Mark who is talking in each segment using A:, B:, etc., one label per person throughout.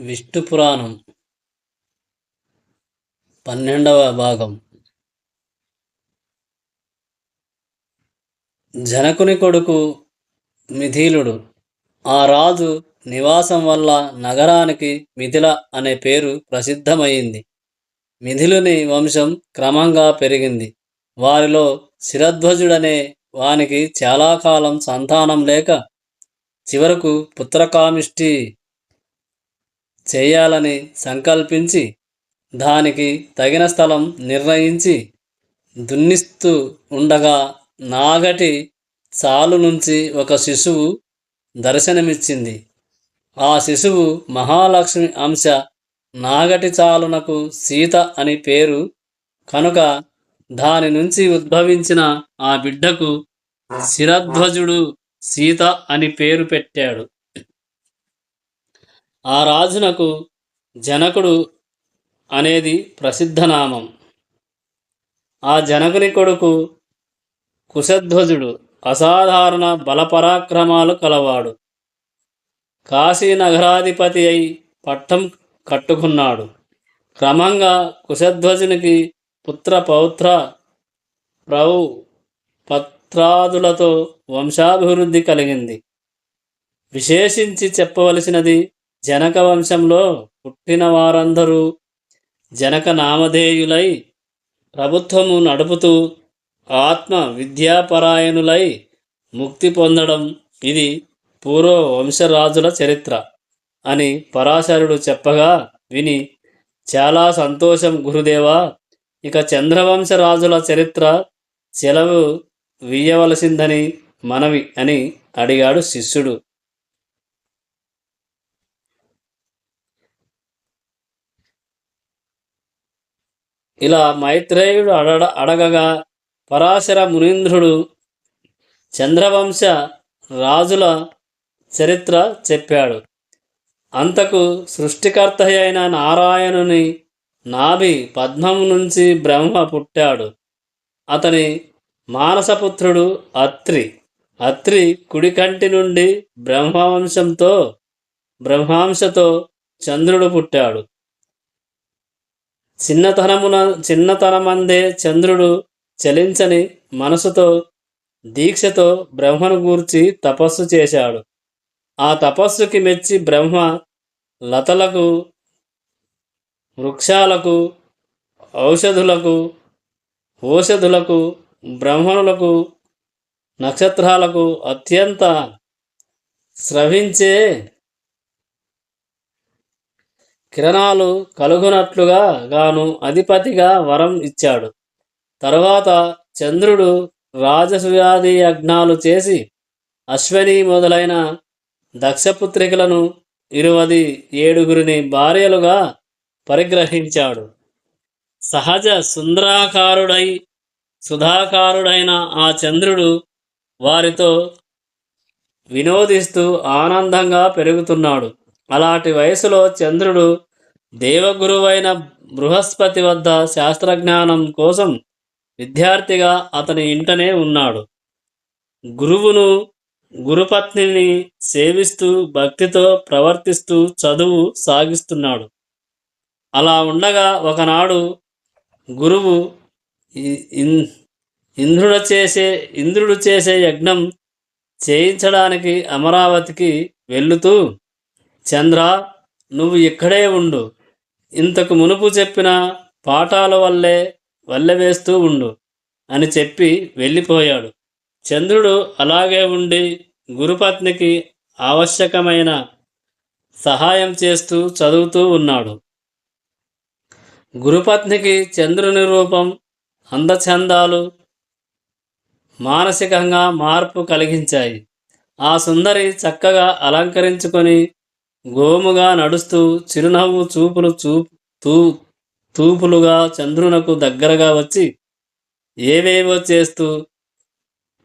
A: విష్ణు పురాణం 12వ భాగం. జనకుని కొడుకు మిథిలుడు. ఆ రాజు నివాసం వల్ల నగరానికి మిథిల అనే పేరు ప్రసిద్ధమైంది. మిథిలుని వంశం క్రమంగా పెరిగింది. వారిలో శిరధ్వజుడనే వానికి చాలా కాలం సంతానం లేక చివరకు పుత్రకామిష్టి చేయాలని సంకల్పించి దానికి తగిన స్థలం నిర్ణయించి దున్నిస్తూ ఉండగా నాగటి చాలు నుంచి ఒక శిశువు దర్శనమిచ్చింది. ఆ శిశువు మహాలక్ష్మి అంశ. నాగటి చాలునకు సీత అని పేరు కనుక దాని నుంచి ఉద్భవించిన ఆ బిడ్డకు శిరధ్వజుడు సీత అని పేరు పెట్టాడు. ఆ రాజునకు జనకుడు అనేది ప్రసిద్ధనామం. ఆ జనకుని కొడుకు కుశధ్వజుడు అసాధారణ బలపరాక్రమాలు కలవాడు. కాశీనగరాధిపతి అయి పట్టం కట్టుకున్నాడు. క్రమంగా కుశధ్వజునికి పుత్ర పౌత్ర పత్రాదులతో వంశాభివృద్ధి కలిగింది. విశేషించి చెప్పవలసినది, జనక వంశంలో పుట్టిన వారందరూ జనక నామధేయులై ప్రభుత్వము నడుపుతూ ఆత్మ విద్యాపరాయణులై ముక్తి పొందడం ఇది పూర్వ వంశరాజుల చరిత్ర అని పరాశరుడు చెప్పగా విని, చాలా సంతోషం గురుదేవా, ఇక చంద్రవంశ రాజుల చరిత్ర సెలవు వీయవలసిందని మనవి అని అడిగాడు శిష్యుడు. ఇలా మైత్రేయుడు అడగగా పరాశర మునీంద్రుడు చంద్రవంశ రాజుల చరిత్ర చెప్పాడు. అంతకు సృష్టికర్త అయిన నారాయణుని నాభి పద్మం నుంచి బ్రహ్మ పుట్టాడు. అతని మానసపుత్రుడు అత్రి. అత్రి కుడికంటి నుండి బ్రహ్మాంశతో చంద్రుడు పుట్టాడు. చిన్నతనమందే చంద్రుడు చలించని మనసుతో దీక్షతో బ్రహ్మను గూర్చి తపస్సు చేశాడు. ఆ తపస్సుకి మెచ్చి బ్రహ్మ లతలకు, వృక్షాలకు, ఓషధులకు, బ్రహ్మణులకు, నక్షత్రాలకు అత్యంత స్రవించే కిరణాలు కలుగునట్లుగా గాను అధిపతిగా వరం ఇచ్చాడు. తరువాత చంద్రుడు రాజసూయాది యజ్ఞాలు చేసి అశ్వని మొదలైన దక్షపుత్రికలను 27 భార్యలుగా పరిగ్రహించాడు. సహజ సుందరాకారుడై సుధాకారుడైన ఆ చంద్రుడు వారితో వినోదిస్తూ ఆనందంగా పెరుగుతున్నాడు. అలాంటి వయసులో చంద్రుడు దేవగురువైన బృహస్పతి వద్ద శాస్త్రజ్ఞానం కోసం విద్యార్థిగా అతని ఇంటనే ఉన్నాడు. గురువును, గురుపత్నిని సేవిస్తూ భక్తితో ప్రవర్తిస్తూ చదువు సాగిస్తున్నాడు. అలా ఉండగా ఒకనాడు గురువు ఇంద్రుడు చేసే యజ్ఞం చేయించడానికి అమరావతికి వెళుతూ, చంద్ర, నువ్వు ఇక్కడే ఉండు, ఇంతకు మునుపు చెప్పిన పాఠాల వల్లె వేస్తూ ఉండు అని చెప్పి వెళ్ళిపోయాడు. చంద్రుడు అలాగే ఉండి గురుపత్నికి ఆవశ్యకమైన సహాయం చేస్తూ చదువుతూ ఉన్నాడు. గురుపత్నికి చంద్రుని రూపం, అందచందాలు మానసికంగా మార్పు కలిగించాయి. ఆ సుందరి చక్కగా అలంకరించుకొని గోముగా నడుస్తూ చిరునవ్వు తూపులుగా చంద్రునకు దగ్గరగా వచ్చి ఏవేవో చేస్తూ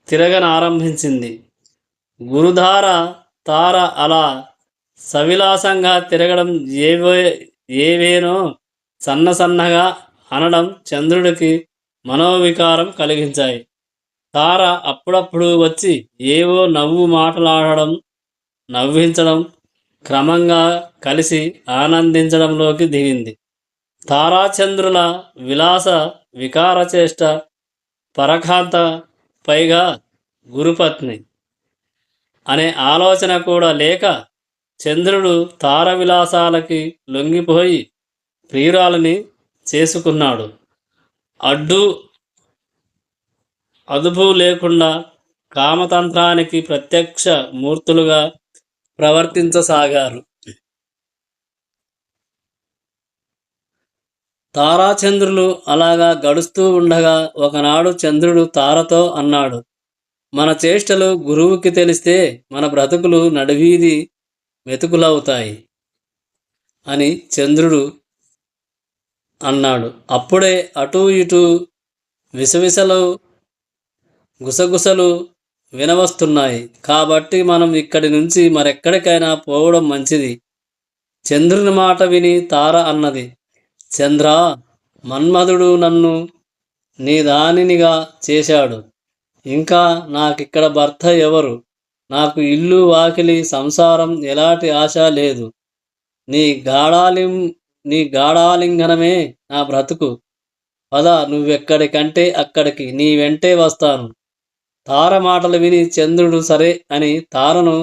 A: తిరగనారంభించింది. గురుధార తార అలా సవిలాసంగా తిరగడం, ఏవేనో సన్నగా అనడం చంద్రుడికి మనోవికారం కలిగించాయి. తార అప్పుడప్పుడు వచ్చి ఏవో నవ్వు మాటలాడడం, నవ్వించడం క్రమంగా కలిసి ఆనందించడంలోకి దిగింది. తారాచంద్రుల విలాస వికారచేష్ట పరకాంత, పైగా గురుపత్ని అనే ఆలోచన కూడా లేక చంద్రుడు తార విలాసాలకి లొంగిపోయి ప్రియురాలని చేసుకున్నాడు. అడ్డు అదుపు లేకుండా కామతంత్రానికి ప్రత్యక్ష మూర్తులుగా ప్రవర్తించసాగారు. తారాచంద్రులు అలాగా గడుస్తూ ఉండగా ఒకనాడు చంద్రుడు తారతో అన్నాడు, మన చేష్టలు గురువుకి తెలిస్తే మన బ్రతుకులు నడివీధి మెతుకులవుతాయి అని చంద్రుడు అన్నాడు. అప్పుడే అటూ ఇటూ విసవిసలు గుసగుసలు వినవస్తున్నాయి. కాబట్టి మనం ఇక్కడి నుంచి మరెక్కడికైనా పోవడం మంచిది. చంద్రుని మాట విని తార అన్నది, చంద్ర, మన్మధుడు నన్ను నీ దానినిగా చేశాడు. ఇంకా నాకిక్కడ భర్త ఎవరు? నాకు ఇల్లు వాకిలి సంసారం ఎలాంటి ఆశ లేదు. నీ గాఢాలింగనమే నా బ్రతుకు. పద, నువ్వెక్కడికంటే అక్కడికి నీ వెంటే వస్తాను. తార మాటలు విని చంద్రుడు సరే అని తారను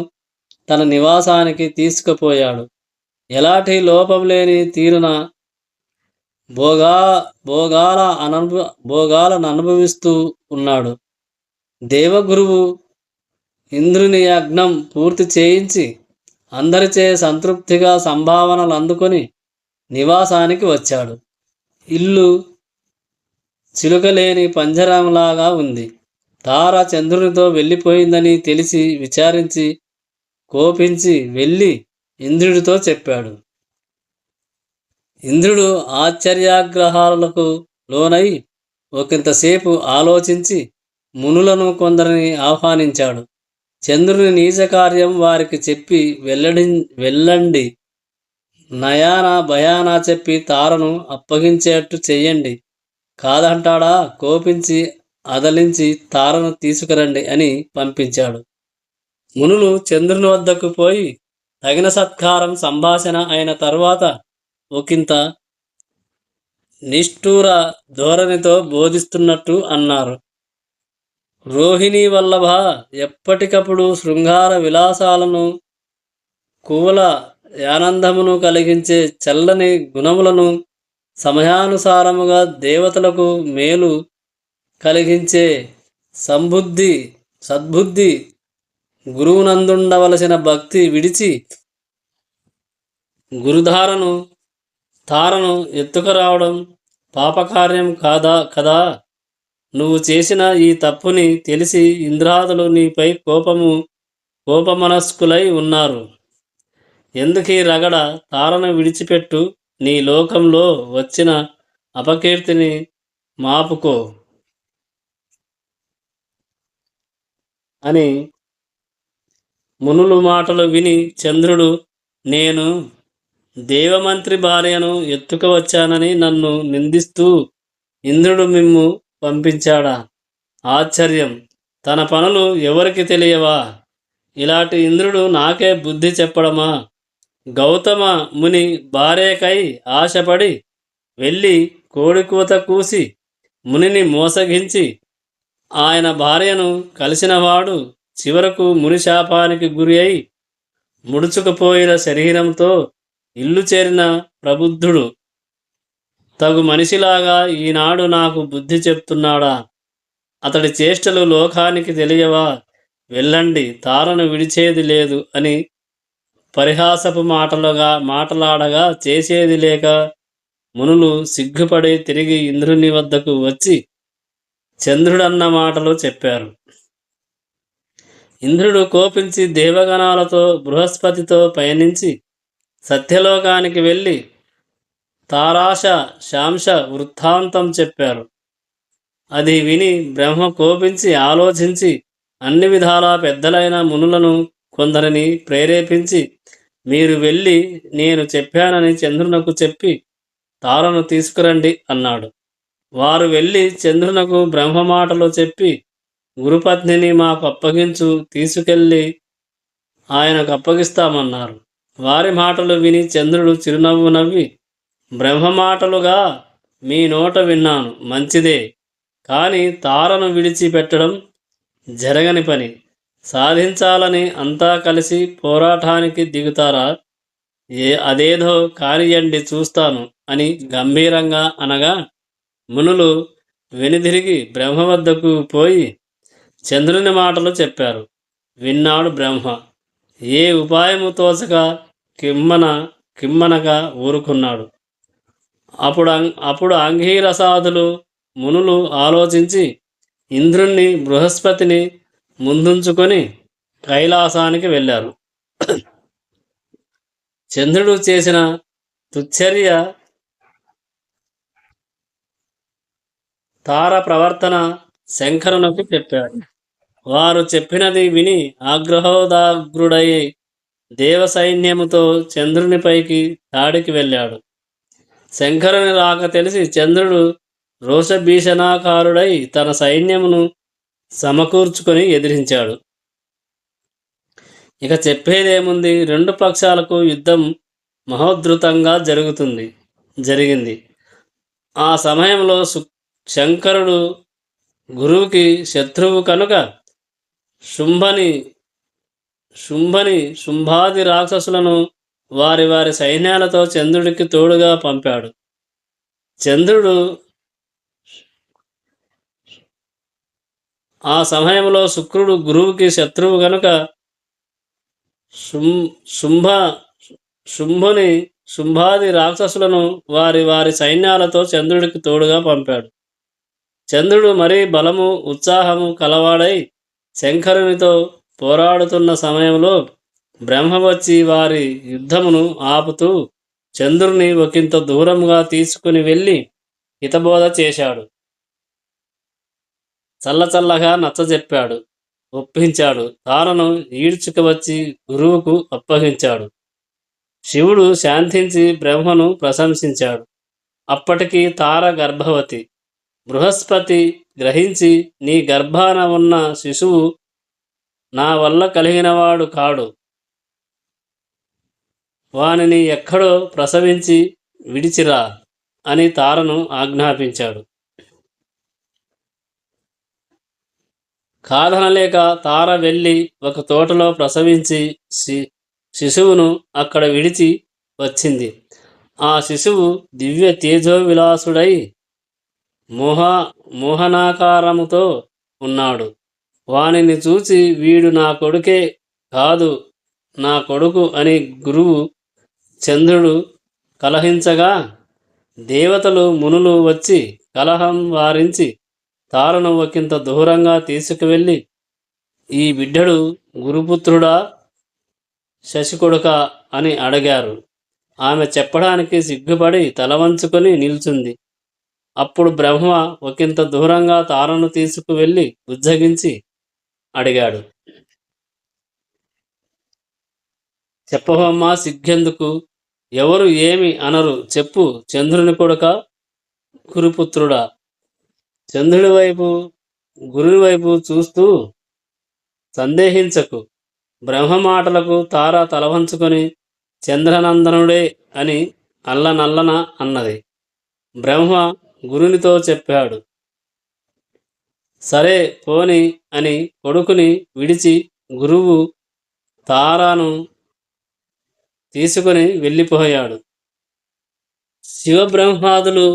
A: తన నివాసానికి తీసుకుపోయాడు. ఎలాంటి లోపం లేని తీరున భోగాలను అనుభవిస్తూ ఉన్నాడు. దేవగురువు ఇంద్రుని యజ్ఞం పూర్తి చేయించి అందరిచే సంతృప్తిగా సంభావనలు అందుకొని నివాసానికి వచ్చాడు. ఇల్లు చిలుకలేని పంజరంలాగా ఉంది. తార చంద్రునితో వెళ్ళిపోయిందని తెలిసి విచారించి కోపించి వెళ్ళి ఇంద్రుడితో చెప్పాడు. ఇంద్రుడు ఆశ్చర్యాగ్రహాలకు లోనై ఒకంతసేపు ఆలోచించి మునులను కొందరిని ఆహ్వానించాడు. చంద్రుని నీచకార్యం వారికి చెప్పి వెళ్ళండి, నయానా భయానా చెప్పి తారను అప్పగించేట్టు చెయ్యండి, కాదంటాడా కోపించి అదలించి తారను తీసుకురండి అని పంపించాడు. మునులు చంద్రుని వద్దకు పోయి తగిన సత్కారం సంభాషణ అయిన తర్వాత ఒకంత నిష్ఠూర ధోరణితో బోధిస్తున్నట్టు అన్నారు. రోహిణీ వల్లభ, ఎప్పటికప్పుడు శృంగార విలాసాలను కువల ఆనందమును కలిగించే చల్లని గుణములను సమయానుసారముగా దేవతలకు మేలు కలిగించే సద్బుద్ధి గురువునందుండవలసిన భక్తి విడిచి తారను ఎత్తుకురావడం పాపకార్యం కదా. నువ్వు చేసిన ఈ తప్పుని తెలిసి ఇంద్రాదులు నీపై కోపమనస్కులై ఉన్నారు. ఎందుకీ రగడ? తారను విడిచిపెట్టు, నీ లోకంలో వచ్చిన అపకీర్తిని మాపుకో అని మునులు మాటలు విని చంద్రుడు, నేను దేవమంత్రి భార్యను ఎత్తుకువచ్చానని నన్ను నిందిస్తూ ఇంద్రుడు మిమ్ము పంపించాడా? ఆశ్చర్యం! తన పనులు ఎవరికి తెలియవా? ఇలాంటి ఇంద్రుడు నాకే బుద్ధి చెప్పడమా? గౌతమ ముని భార్యకై ఆశపడి వెళ్ళి కోడికూత కూసి మునిని మోసగించి ఆయన భార్యను కలిసినవాడు చివరకు ముని శాపానికి గురి అయి ముడుచుకుపోయిన శరీరంతో ఇల్లు చేరిన ప్రబుద్ధుడు తగు మనిషిలాగా ఈనాడు నాకు బుద్ధి చెప్తున్నాడా? అతడి చేష్టలు లోకానికి తెలియవా? వెళ్ళండి, తారను విడిచేది లేదు అని పరిహాసపు మాటలాడగా చేసేది లేక మునులు సిగ్గుపడి తిరిగి ఇంద్రుని వద్దకు వచ్చి చంద్రుడన్న మాటలు చెప్పారు. ఇంద్రుడు కోపించి దేవగణాలతో బృహస్పతితో పయనించి సత్యలోకానికి వెళ్ళి తారాశ శాంశ వృత్తాంతం చెప్పారు. అది విని బ్రహ్మ కోపించి ఆలోచించి అన్ని విధాలా పెద్దలైన మునులను కొందరిని ప్రేరేపించి, మీరు వెళ్ళి నేను చెప్పానని చంద్రునకు చెప్పి తారను తీసుకురండి అన్నాడు. వారు వెళ్ళి చంద్రునకు బ్రహ్మ మాటలు చెప్పి, గురుపత్నిని మాకు అప్పగించు, తీసుకెళ్ళి ఆయనకు అప్పగిస్తామన్నారు. వారి మాటలు విని చంద్రుడు చిరునవ్వు నవ్వి, బ్రహ్మ మాటలుగా మీ నోట విన్నాను, మంచిదే. కానీ తారను విడిచిపెట్టడం జరగని పని. సాధించాలని అంతా కలిసి పోరాటానికి దిగుతారా? అదేదో కానియండి, చూస్తాను అని గంభీరంగా అనగా, మునులు వెనుదిరిగి బ్రహ్మ వద్దకు పోయి చంద్రుని మాటలు చెప్పారు. విన్నాడు బ్రహ్మ. ఏ ఉపాయము తోచక కిమ్మన కిమ్మనగా ఊరుకున్నాడు. అప్పుడు అంగీరసాదులు మునులు ఆలోచించి ఇంద్రుణ్ణి బృహస్పతిని ముందుంచుకొని కైలాసానికి వెళ్ళారు. చంద్రుడు చేసిన తుచ్చర్య, తార ప్రవర్తన శంకరునకు చెప్పాడు. వారు చెప్పినది విని ఆగ్రహోదాగ్రుడై దేవ సైన్యముతో చంద్రునిపైకి దాడికి వెళ్ళాడు. శంకరుని రాక తెలిసి చంద్రుడు రోషభీషణాకారుడై తన సైన్యమును సమకూర్చుకొని ఎదిరించాడు. ఇక చెప్పేదేముంది, రెండు పక్షాలకు యుద్ధం మహోద్ధృతంగా జరిగింది. ఆ సమయంలో శంకరుడు గురువుకి శత్రువు కనుక శుంభాది రాక్షసులను వారి వారి సైన్యాలతో చంద్రుడికి తోడుగా పంపాడు. చంద్రుడు ఆ సమయంలో శుక్రుడు గురువుకి శత్రువు కనుక శుంభాది రాక్షసులను వారి వారి సైన్యాలతో చంద్రుడికి తోడుగా పంపాడు. చంద్రుడు మరీ బలము ఉత్సాహము కలవాడై శంకరునితో పోరాడుతున్న సమయంలో బ్రహ్మ వచ్చి వారి యుద్ధమును ఆపుతూ చంద్రుని ఒకంత దూరంగా తీసుకుని వెళ్ళి హితబోధ చేశాడు. చల్లచల్లగా నచ్చజెప్పాడు, ఒప్పించాడు. తారను ఈడ్చుకు వచ్చి గురువుకు అప్పగించాడు. శివుడు శాంతించి బ్రహ్మను ప్రశంసించాడు. అప్పటికి తార గర్భవతి. బృహస్పతి గ్రహించి, నీ గర్భాన ఉన్న శిశువు నా వల్ల కలిగినవాడు కాడు, వానిని ఎక్కడో ప్రసవించి విడిచిరా అని తారను ఆజ్ఞాపించాడు. కాదనలేక తార వెళ్ళి ఒక తోటలో ప్రసవించి శిశువును అక్కడ విడిచి వచ్చింది. ఆ శిశువు దివ్య తేజోవిలాసుడై మోహనాకారముతో ఉన్నాడు. వానిని చూసి వీడు నా కొడుకే కాదు, నా కొడుకు అని గురువు చంద్రుడు కలహించగా దేవతలు మునులు వచ్చి కలహం వారించి తారను ఒకంత దూరంగా తీసుకువెళ్ళి, ఈ బిడ్డడు గురుపుత్రుడా శశికొడుక అని అడిగారు. ఆమె చెప్పడానికి సిగ్గుపడి తలవంచుకొని నిల్చుంది. అప్పుడు బ్రహ్మ ఒకంత దూరంగా తారను తీసుకువెళ్ళి బుజ్జగించి అడిగాడు, చెప్పవమ్మా, సిగ్గెందుకు? ఎవరు ఏమి అనరు, చెప్పు. చంద్రుని కొడుక, గురుపుత్రుడా? చంద్రుడి వైపు గురుని వైపు చూస్తూ సందేహించకు. బ్రహ్మ మాటలకు తార తలవంచుకొని చంద్రనందనుడే అని అల్లనల్లన అన్నది. బ్రహ్మ గురునితో చెప్పాడు. సరే పోని అని కొడుకుని విడిచి గురువు తారను తీసుకొని వెళ్ళిపోయాడు. శివబ్రహ్మాదులు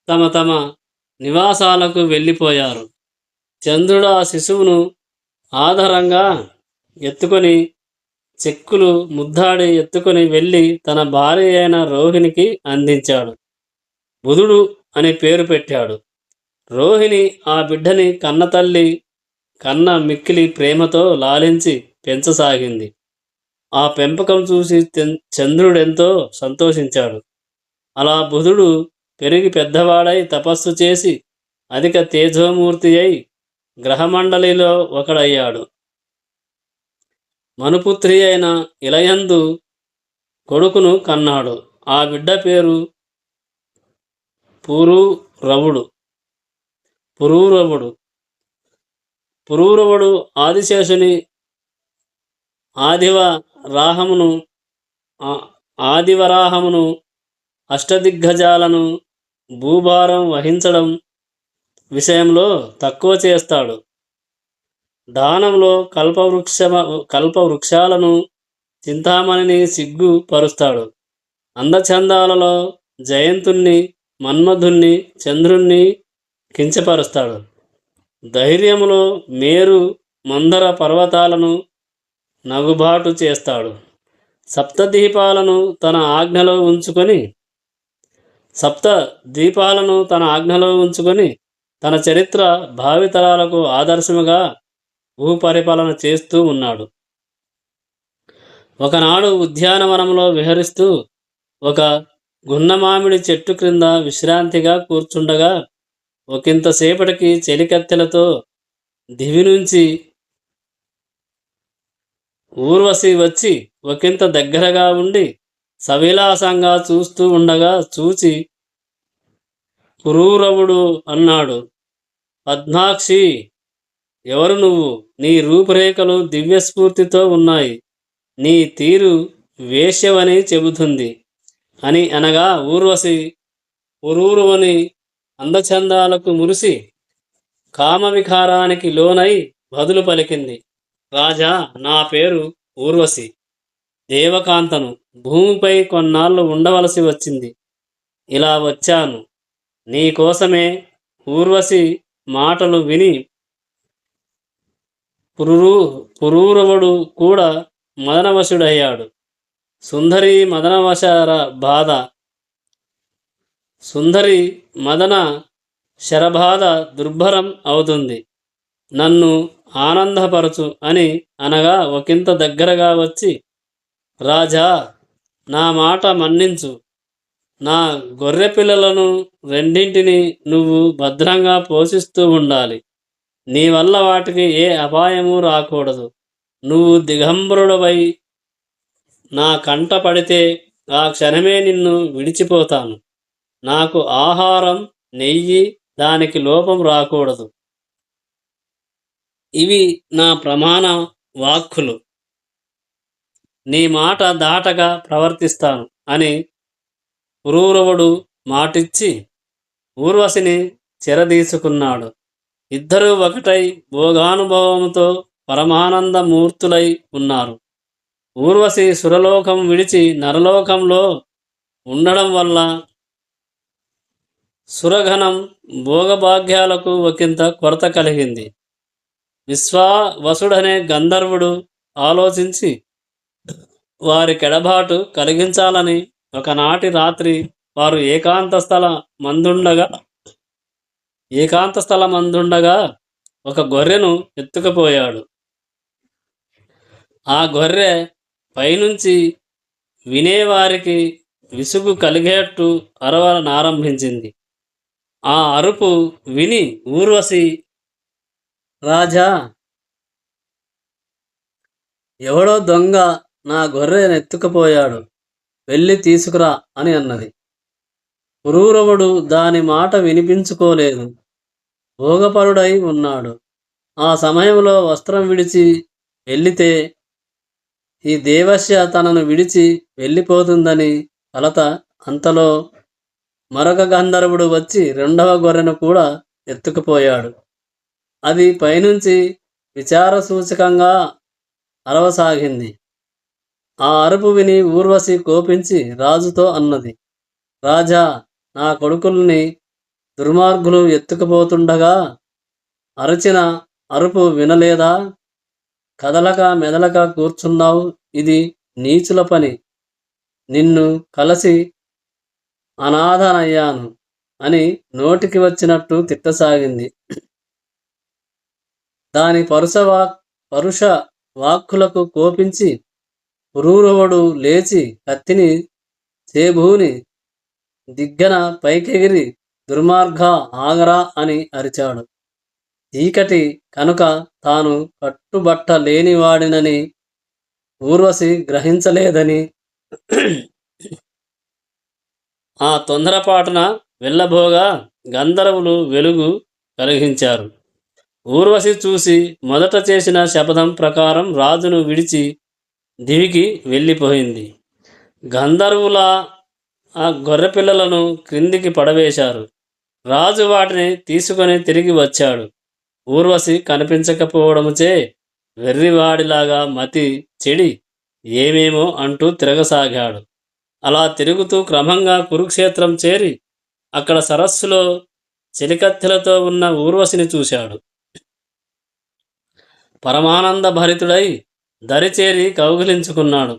A: తమ తమ నివాసాలకు వెళ్ళిపోయారు. చంద్రుడు ఆ శిశువును ఆధారంగా ఎత్తుకొని చెక్కులు ముద్దాడి ఎత్తుకొని వెళ్ళి తన భార్య అయిన రోహిణికి అందించాడు. బుధుడు అని పేరు పెట్టాడు. రోహిణి ఆ బిడ్డని కన్నతల్లి కన్న మిక్కిలి ప్రేమతో లాలించి పెంచసాగింది. ఆ పెంపకం చూసి చంద్రుడెంతో సంతోషించాడు. అలా బుధుడు పెరిగి పెద్దవాడై తపస్సు చేసి అధిక తేజోమూర్తి అయి గ్రహమండలిలో ఒకడయ్యాడు. మనుపుత్రి అయిన ఇలయందు కొడుకును కన్నాడు. ఆ బిడ్డ పేరు పురూరవుడు ఆదిశేషుని ఆదివ రాహమును ఆదివరాహమును, అష్టదిగ్గజాలను భూభారం వహించడం విషయంలో తక్కువ చేస్తాడు. దానంలో కల్పవృక్షాలను, చింతామణిని సిగ్గుపరుస్తాడు. అందచందాలలో జయంతుణ్ణి, మన్మధుణ్ణి, చంద్రుణ్ణి కించపరుస్తాడు. ధైర్యములో మేరు, మందర పర్వతాలను నగుబాటు చేస్తాడు. సప్తదీపాలను తన ఆజ్ఞలో ఉంచుకొని తన చరిత్ర భావితరాలకు ఆదర్శముగా భూపరిపాలన చేస్తూ ఉన్నాడు. ఒకనాడు ఉద్యానవనంలో విహరిస్తూ ఒక గున్నమామిడి చెట్టు క్రింద విశ్రాంతిగా కూర్చుండగా ఒకంతసేపటికి చెలికత్తెలతో దివి నుంచి ఊర్వశి వచ్చి ఒకంత దగ్గరగా ఉండి సవిలాసంగా చూస్తూ ఉండగా చూచి పురూరవుడు అన్నాడు, పద్మాక్షి, ఎవరు నువ్వు? నీ రూపురేఖలు దివ్యస్ఫూర్తితో ఉన్నాయి. నీ తీరు వేశ్యవని చెబుతుంది అని అనగా ఊర్వశి పురూరవుని అందచందాలకు మురిసి కామవికారానికి లోనై బదులు పలికింది. రాజా, నా పేరు ఊర్వశి, దేవకాంతను. భూమిపై కొన్నాళ్ళు ఉండవలసి వచ్చింది. ఇలా వచ్చాను. నీకోసమే. ఊర్వశి మాటలు విని పురూరవుడు కూడా మదనవశుడయ్యాడు. సుందరి మదన శరబాధ దుర్భరం అవుతుంది. నన్ను ఆనందపరచు అని అనగా ఒకంత దగ్గరగా వచ్చి, రాజా, నా మాట మన్నించు. నా గొర్రె పిల్లలను రెండింటిని నువ్వు భద్రంగా పోషిస్తూ ఉండాలి. నీ వల్ల వాటికి ఏ అపాయము రాకూడదు. నువ్వు దిగంబరుడవై నా కంట పడితే ఆ క్షణమే నిన్ను విడిచిపోతాను. నాకు ఆహారం, నెయ్యి, దానికి లోపం రాకూడదు. ఇవి నా ప్రమాణ వాక్కులు. నీ మాట దాటగా ప్రవర్తిస్తాను అని పురూరవుడు మాటిచ్చి ఊర్వశిని చెరదీసుకున్నాడు. ఇద్దరూ ఒకటై భోగానుభవంతో పరమానందమూర్తులై ఉన్నారు. ఊర్వశి సురలోకం విడిచి నరలోకంలో ఉండడం వల్ల సురగణం భోగభాగ్యాలకు ఒకంత కొరత కలిగింది. విశ్వావసుడనే గంధర్వుడు ఆలోచించి వారి కెడబాటు కలిగించాలని ఒకనాటి రాత్రి వారు ఏకాంత స్థలమందుండగా ఒక గొర్రెను ఎత్తుకుపోయాడు. ఆ గొర్రె పైనుంచి వినేవారికి విసుగు కలిగేట్టు అరవనారంభించింది. ఆ అరుపు విని ఊర్వశి, రాజా, ఎవడో దొంగ నా గొర్రెను ఎత్తుకుపోయాడు, వెళ్ళి తీసుకురా అని అన్నది. పురూరవుడు దాని మాట వినిపించుకోలేదు. భోగపరుడై ఉన్నాడు. ఆ సమయంలో వస్త్రం విడిచి వెళ్ళితే ఈ దేవస్య తనను విడిచి వెళ్ళిపోతుందని కలత. అంతలో మరొక గంధర్వుడు వచ్చి రెండవ గొర్రెను కూడా ఎత్తుకుపోయాడు. అది పైనుంచి విచారసూచకంగా అరవసాగింది. ఆ అరుపు విని ఊర్వశి కోపించి రాజుతో అన్నది, రాజా, నా కొడుకుల్ని దుర్మార్గులు ఎత్తుకుపోతుండగా అరచిన అరుపు వినలేదా? కదలక మెదలక కూర్చున్నావు. ఇది నీచుల పని. నిన్ను కలిసి అనాథనయ్యాను అని నోటికి వచ్చినట్టు తిట్టసాగింది. దాని పరుష వాక్కులకు కోపించి పురూరవుడు లేచి కత్తిని చేబూని దిగ్గన పైకెగిరి, దుర్మార్గ, ఆగరా అని అరిచాడు. చీకటి కనుక తాను కట్టుబట్ట లేనివాడినని ఊర్వశి గ్రహించలేదని ఆ తొందరపాటున వెళ్ళబోగా గంధర్వులు వెలుగు కలిగించారు. ఊర్వశి చూసి మొదట చేసిన శపథం ప్రకారం రాజును విడిచి దివికి వెళ్ళిపోయింది. గంధర్వుల ఆ గొర్రెపిల్లలను క్రిందికి పడవేశారు. రాజు వాటిని తీసుకొని తిరిగి వచ్చాడు. ఊర్వశి కనిపించకపోవడముచే వెర్రివాడిలాగా మతి చెడి ఏమేమో అంటూ తిరగసాగాడు. అలా తిరుగుతూ క్రమంగా కురుక్షేత్రం చేరి అక్కడ సరస్సులో చెలికత్తెలతో ఉన్న ఊర్వశిని చూశాడు. పరమానంద భరితుడై దరిచేరి కౌగిలించుకున్నాడు.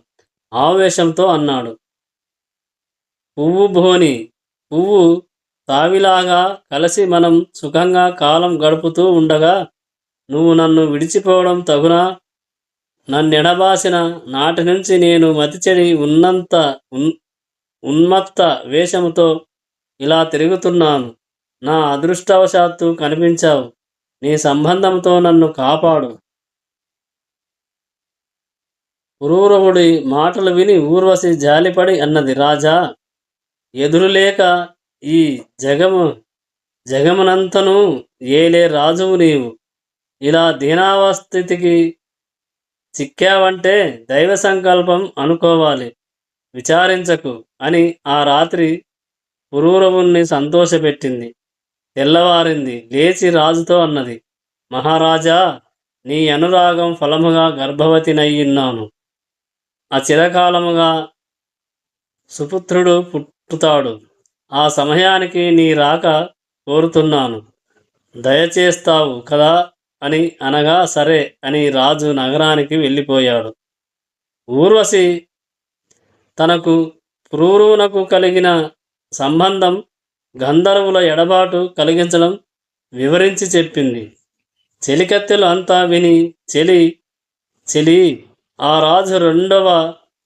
A: ఆవేశంతో అన్నాడు, పువ్వు బోని, పువ్వు తావిలాగా కలిసి మనం సుఖంగా కాలం గడుపుతూ ఉండగా నువ్వు నన్ను విడిచిపోవడం తగునా? నన్నెడబాసిన నాటి నుంచి నేను మతిచెడి ఉన్మత్త వేషముతో ఇలా తిరుగుతున్నాను. నా అదృష్టవశాత్తు కనిపించావు. నీ సంబంధంతో నన్ను కాపాడు. పురూరవుడి మాటలు విని ఊర్వశి జాలిపడి అన్నది, రాజా, ఎదురులేక ఈ జగమునంతను ఏలే రాజువు నీవు. ఇలా దీనావస్థితికి చిక్కావంటే దైవ సంకల్పం అనుకోవాలి. విచారించకు అని ఆ రాత్రి పురూరవుణ్ణి సంతోషపెట్టింది. తెల్లవారింది. లేచి రాజుతో అన్నది, మహారాజా, నీ అనురాగం ఫలముగా గర్భవతినయ్యున్నాను. చిరకాలముగా సుపుత్రుడు పుట్టుతాడు. ఆ సమయానికి నీ రాక కోరుతున్నాను. దయచేస్తావు కదా అని అనగా సరే అని రాజు నగరానికి వెళ్ళిపోయాడు. ఊర్వశి తనకు పురూరవునకు కలిగిన సంబంధం గంధర్వుల ఎడబాటు కలిగించడం వివరించి చెప్పింది. చెలికత్తెలు అంతా విని చెలి ఆ రాజు రెండవ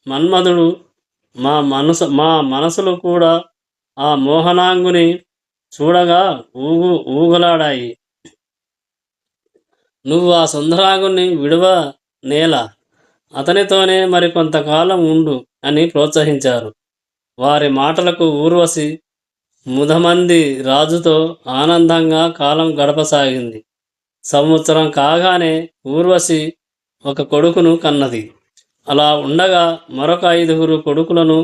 A: మన్మధుడు. మా మనసులు కూడా ఆ మోహనాంగుని చూడగా ఊగులాడాయి. నువ్వు ఆ సుందరాంగుని విడువ నేల, అతనితోనే మరి కొంతకాలం ఉండు అని ప్రోత్సహించారు. వారి మాటలకు ఊర్వశి ముదమంది రాజుతో ఆనందంగా కాలం గడపసాగింది. సంవత్సరం కాగానే ఊర్వశి ఒక కొడుకును కన్నది. అలా ఉండగా మరొక 5 కొడుకులను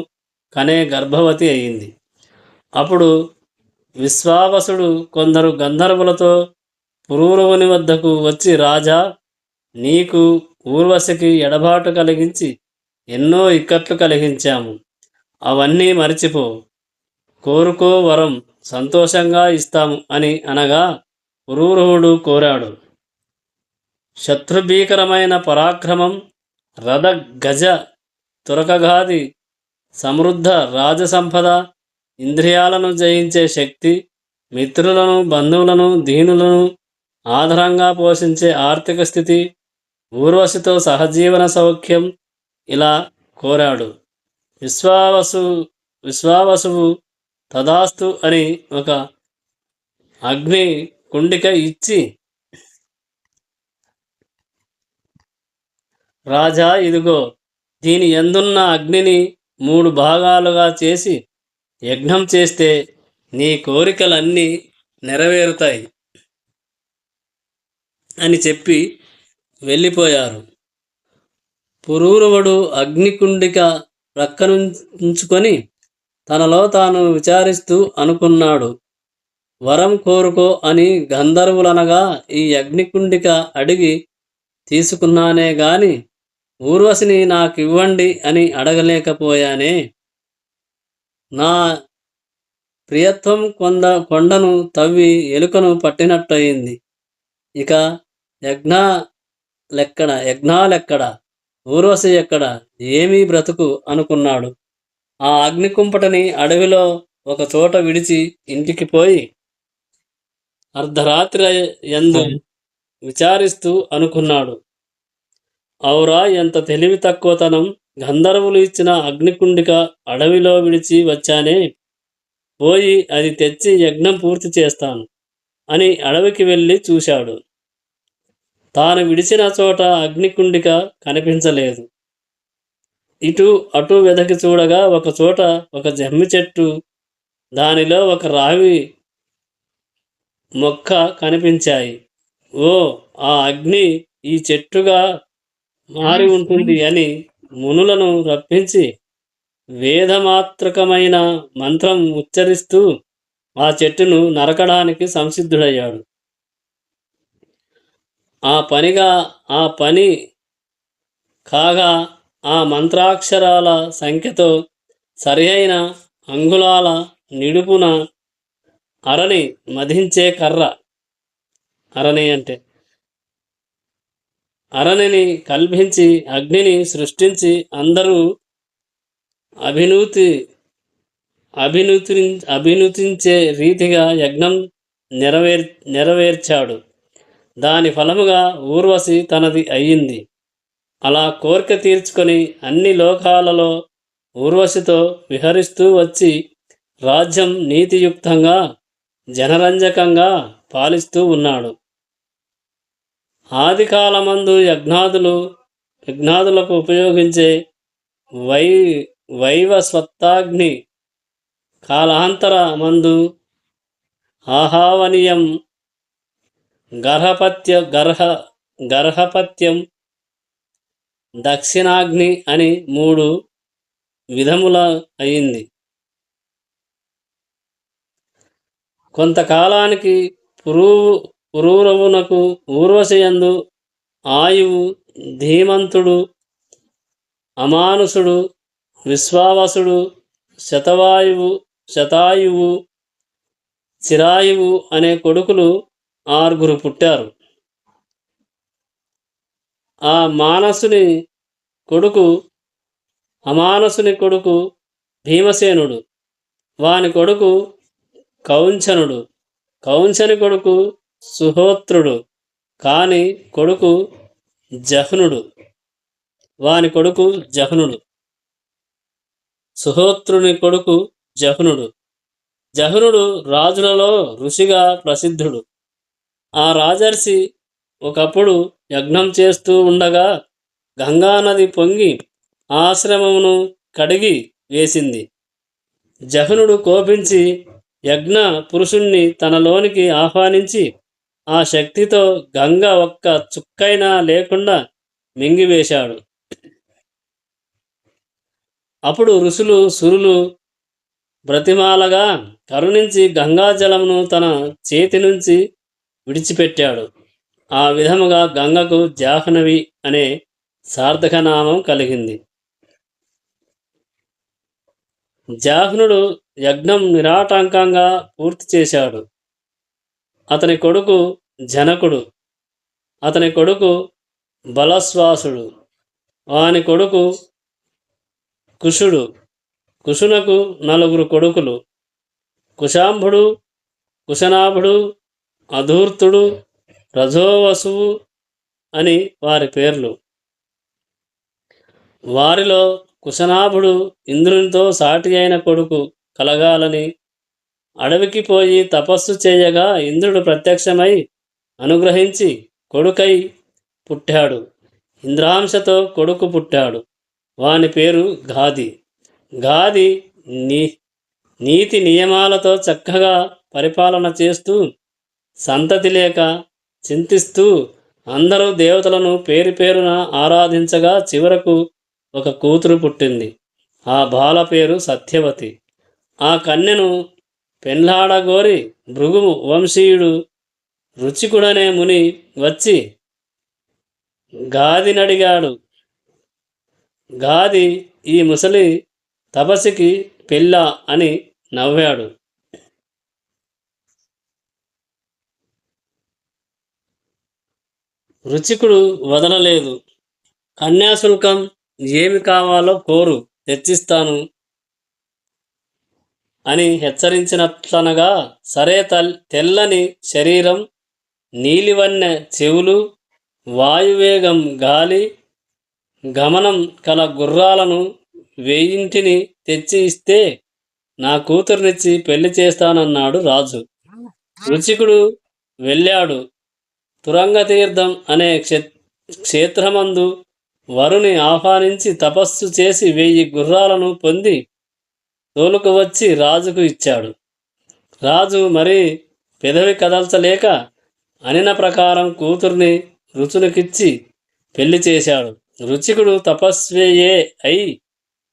A: కనే గర్భవతి అయింది. అప్పుడు విశ్వావసుడు కొందరు గంధర్వులతో పురూరవుని వద్దకు వచ్చి, రాజా, నీకు ఊర్వశికి ఎడబాటు కలిగించి ఎన్నో ఇక్కట్లు కలిగించాము. అవన్నీ మరిచిపో. కోరుకో వరం, సంతోషంగా ఇస్తాము అని అనగా పురూరవుడు కోరాడు. శత్రుభీకరమైన పరాక్రమం, రథ గజ తురకగాది సమృద్ధ రాజసంపద, ఇంద్రియాలను జయించే శక్తి, మిత్రులను బంధువులను దీనులను ఆధారంగా పోషించే ఆర్థిక స్థితి, ఊర్వశితో సహజీవన సౌఖ్యం ఇలా కోరాడు. విశ్వావసువు తదాస్తు అని ఒక అగ్ని కుండిక ఇచ్చి, రాజా, ఇదిగో, దీని ఎందున్న అగ్నిని 3 భాగాలుగా చేసి యజ్ఞం చేస్తే నీ కోరికలన్నీ నెరవేరుతాయి అని చెప్పి వెళ్ళిపోయారు. పురూరవుడు అగ్నికుండిక ప్రక్కనుంచుకొని తనలో తాను విచారిస్తూ అనుకున్నాడు, వరం కోరుకో అని గంధర్వులనగా ఈ అగ్నికుండిక అడిగి తీసుకున్నానే గాని ఊర్వశిని నాకివ్వండి అని అడగలేకపోయానే. నా ప్రియత్వం కొండను తవ్వి ఎలుకను పట్టినట్టయింది. ఇక యజ్ఞాలెక్కడ, ఊర్వశి ఎక్కడ, ఏమీ బ్రతుకు అనుకున్నాడు. ఆ అగ్నికుంపటని అడవిలో ఒక చోట విడిచి ఇంటికి పోయి అర్ధరాత్రి యందు విచారిస్తూ అనుకున్నాడు, ఔరా, ఎంత తెలివి తక్కువతనం! గంధర్వులు ఇచ్చిన అగ్నికుండిక అడవిలో విడిచి వచ్చానే. పోయి అది తెచ్చి యజ్ఞం పూర్తి చేస్తాను అని అడవికి వెళ్ళి చూశాడు. తాను విడిచిన చోట అగ్నికుండిక కనిపించలేదు. ఇటు అటు వెదకి చూడగా ఒక చోట ఒక జమ్మి చెట్టు, దానిలో ఒక రావి మొక్క కనిపించాయి. ఓ, ఆ అగ్ని ఈ చెట్టుగా మారి ఉంటుంది అని మునులను రప్పించి వేదమాతృకమైన మంత్రం ఉచ్చరిస్తూ ఆ చెట్టును నరకడానికి సంసిద్ధుడయ్యాడు. ఆ పని కాగా ఆ మంత్రాక్షరాల సంఖ్యతో సరి అయిన అంగుళాల నిడుపున అరని మధించే కర్ర, అరణి అంటే అరణిని కల్పించి అగ్నిని సృష్టించి అందరూ అభినూతి అభినుతి అభినుతించే రీతిగా యజ్ఞం నెరవేర్చాడు. దాని ఫలముగా ఊర్వశి తనది అయ్యింది. అలా కోరిక తీర్చుకొని అన్ని లోకాలలో ఊర్వశితో విహరిస్తూ వచ్చి రాజ్యం నీతియుక్తంగా జనరంజకంగా పాలిస్తూ ఉన్నాడు. ఆది కాలమందు యజ్ఞాదులకు ఉపయోగించే వైవస్వత్తాగ్ని కాలాంతర మందు ఆహావనీయం గర్హపత్యం దక్షిణాగ్ని అని 3 విధముల అయింది. కొంతకాలానికి పురూరవునకు ఊర్వశయందు ఆయువు, ధీమంతుడు, అమానుషుడు, విశ్వావసుడు, శతాయువు, చిరాయువు అనే కొడుకులు 6 పుట్టారు. అమానసుని కొడుకు భీమసేనుడు, వాని కొడుకు కౌంచనుడు, కౌంచని కొడుకు సుహోత్రుడు, కాని కొడుకు జహ్నుడు, వాని కొడుకు జహ్నుడు, సుహోత్రుని కొడుకు జహ్నుడు. జహ్నుడు రాజులలో ఋషిగా ప్రసిద్ధుడు. ఆ రాజర్షి ఒకప్పుడు యజ్ఞం చేస్తూ ఉండగా గంగానది పొంగి ఆశ్రమమును కడిగి వేసింది. జహ్నుడు కోపించి యజ్ఞ పురుషుణ్ణి తనలోనికి ఆహ్వానించి ఆ శక్తితో గంగ ఒక్క చుక్కైనా లేకుండా మింగివేశాడు. అప్పుడు ఋషులు సురులు బ్రతిమాలగా కరుణించి గంగాజలమును తన చేతి నుంచి విడిచిపెట్టాడు. ఆ విధముగా గంగకు జాహ్నవి అనే సార్థకనామం కలిగింది. జాహ్నుడు యజ్ఞం నిరాటంకంగా పూర్తి చేశాడు. అతని కొడుకు జనకుడు, అతని కొడుకు బలశ్వాసుడు, వాని కొడుకు కుశుడు. కుశునకు 4 కొడుకులు: కుశాంభుడు, కుశనాభుడు, అధూర్తుడు, రజోవసువు అని వారి పేర్లు. వారిలో కుశనాభుడు ఇంద్రునితో సాటి అయిన కొడుకు కలగాలని అడవికి పోయి తపస్సు చేయగా ఇంద్రుడు ప్రత్యక్షమై అనుగ్రహించి కొడుకై పుట్టాడు. ఇంద్రాంశతో కొడుకు పుట్టాడు. వాని పేరు గాది. గాది నీతి నియమాలతో చక్కగా పరిపాలన చేస్తూ సంతతి లేక చింతిస్తూ అందరూ దేవతలను పేరు పేరున ఆరాధించగా చివరకు ఒక కూతురు పుట్టింది. ఆ బాల పేరు సత్యవతి. ఆ కన్యను పెండ్లాడగోరి భృగు వంశీయుడు రుచికుడనే ముని వచ్చి గాదినడిగాడు. గాది ఈ ముసలి తపస్సుకి పెళ్ళా అని నవ్వాడు. రుచికుడు వదలలేదు. కన్యాశుల్కం ఏమి కావాలో కోరు, తెచ్చిస్తాను అని హెచ్చరించినట్లనగా సరే, తెల్లని శరీరం, నీలివన్నె చెవులు, వాయువేగం గాలి గమనం కల గుర్రాలను 1000 తెచ్చి ఇస్తే నా కూతుర్నిచ్చి పెళ్లి చేస్తానన్నాడు రాజు. రుచికుడు వెళ్ళాడు. తురంగతీర్థం అనే క్షేత్రమందు వరుని ఆహ్వానించి తపస్సు చేసి 1000 గుర్రాలను పొంది తోలుకు వచ్చి రాజుకు ఇచ్చాడు. రాజు మరీ పెదవి కదల్చలేక అనిన ప్రకారం కూతుర్ని రుచునికిచ్చి పెళ్లి చేశాడు. రుచికుడు తపస్వియే అయి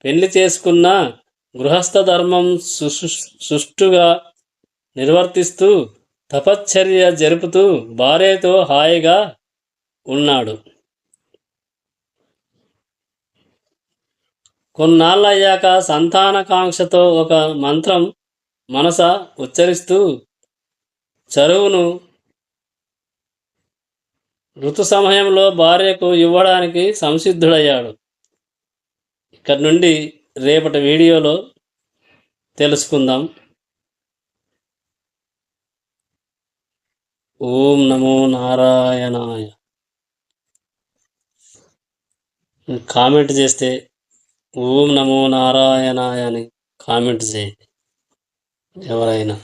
A: పెళ్లి చేసుకున్న గృహస్థ ధర్మం సుష్టుగా నిర్వర్తిస్తూ తపశ్చర్య జరుపుతూ భార్యతో హాయిగా ఉన్నాడు. కొన్నాళ్ళయ్యాక సంతానకాంక్షతో ఒక మంత్రం మనస ఉచ్చరిస్తూ చరువును ఋతు సమయంలో భార్యకు ఇవ్వడానికి సంసిద్ధుడయ్యాడు. ఇక్కడ నుండి రేపటి వీడియోలో తెలుసుకుందాం. ఓం నమో నారాయణాయ. కామెంట్ చేస్తే ఓం నమో నారాయణాయ అని కామెంట్ చేయండి ఎవరైనా.